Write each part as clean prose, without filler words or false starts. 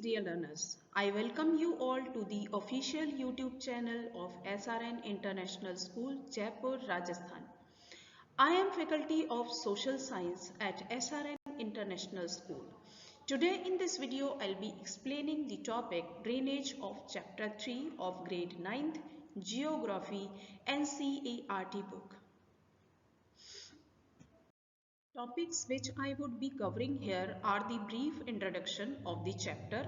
dear learners, I welcome you all to the official YouTube channel of SRN International School, Jaipur, Rajasthan. I am faculty of Social Science at SRN International School. Today in this video, I'll be explaining the topic Drainage of Chapter 3 of Grade 9th Geography NCERT book. Topics which I would be covering here are the brief introduction of the chapter,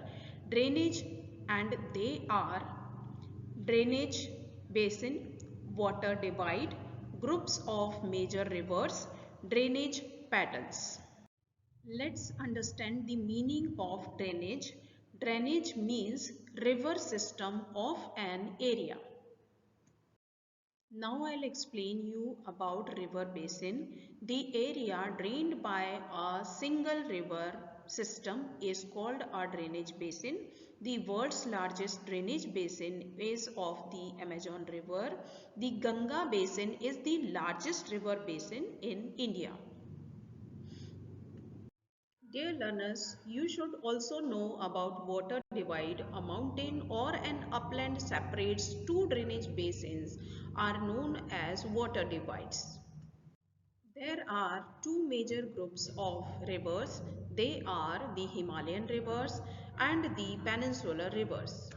drainage, and they are drainage basin, water divide, groups of major rivers, drainage patterns. Let's understand the meaning of drainage. Drainage means river system of an area. Now I'll explain you about river basin. The area drained by a single river system is called a drainage basin. The world's largest drainage basin is of the Amazon River. The Ganga basin is the largest river basin in India. Dear learners, you should also know about water divide. A mountain or an upland separates two drainage basins are known as water divides. There are two major groups of rivers. They are the Himalayan rivers and the peninsular rivers.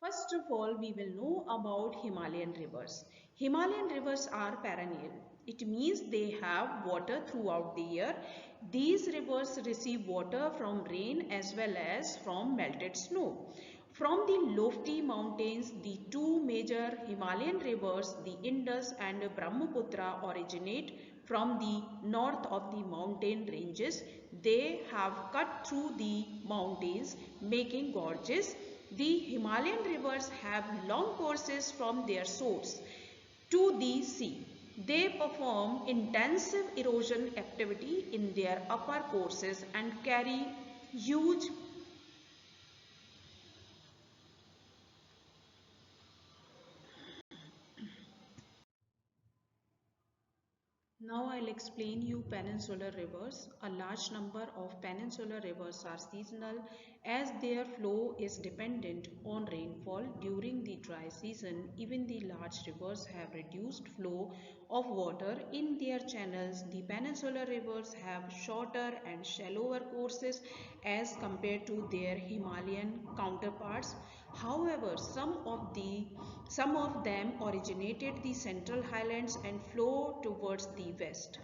First of all, we will know about Himalayan rivers. Himalayan rivers are perennial. It means they have water throughout the year. These rivers receive water from rain as well as from melted snow. From the lofty mountains, the two major Himalayan rivers, the Indus and Brahmaputra, originate from the north of the mountain ranges. They have cut through the mountains, making gorges. The Himalayan rivers have long courses from their source to the sea. They perform intensive erosion activity in their upper courses and carry huge Now I'll explain you peninsular rivers. A large number of peninsular rivers are seasonal as their flow is dependent on rainfall. During the dry season, even the large rivers have reduced flow of water in their channels. The peninsular rivers have shorter and shallower courses as compared to their Himalayan counterparts. However, some of them originated the central highlands and flow towards the west.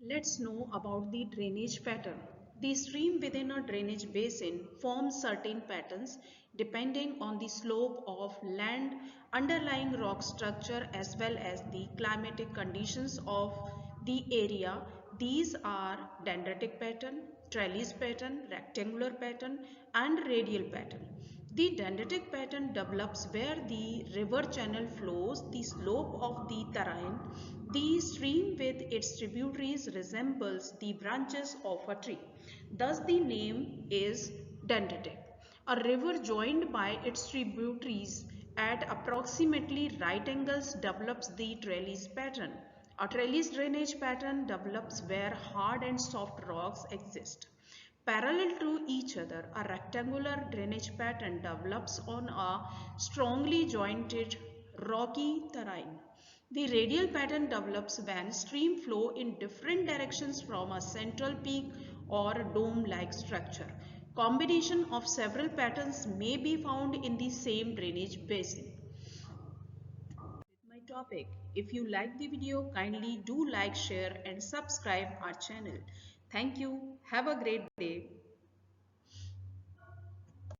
Let's know about the drainage pattern. The stream within a drainage basin forms certain patterns depending on the slope of land, underlying rock structure as well as the climatic conditions of the area. These are dendritic pattern, trellis pattern, rectangular pattern and radial pattern. The dendritic pattern develops where the river channel flows the slope of the terrain. The stream with its tributaries resembles the branches of a tree. Thus the name is dendritic. A river joined by its tributaries at approximately right angles develops the trellis pattern. A trellis drainage pattern develops where hard and soft rocks exist. Parallel to each other, a rectangular drainage pattern develops on a strongly jointed rocky terrain. The radial pattern develops when stream flow in different directions from a central peak or dome-like structure. Combination of several patterns may be found in the same drainage basin. With my topic, if you like the video, kindly do like, share and subscribe our channel. Thank you. Have a great day.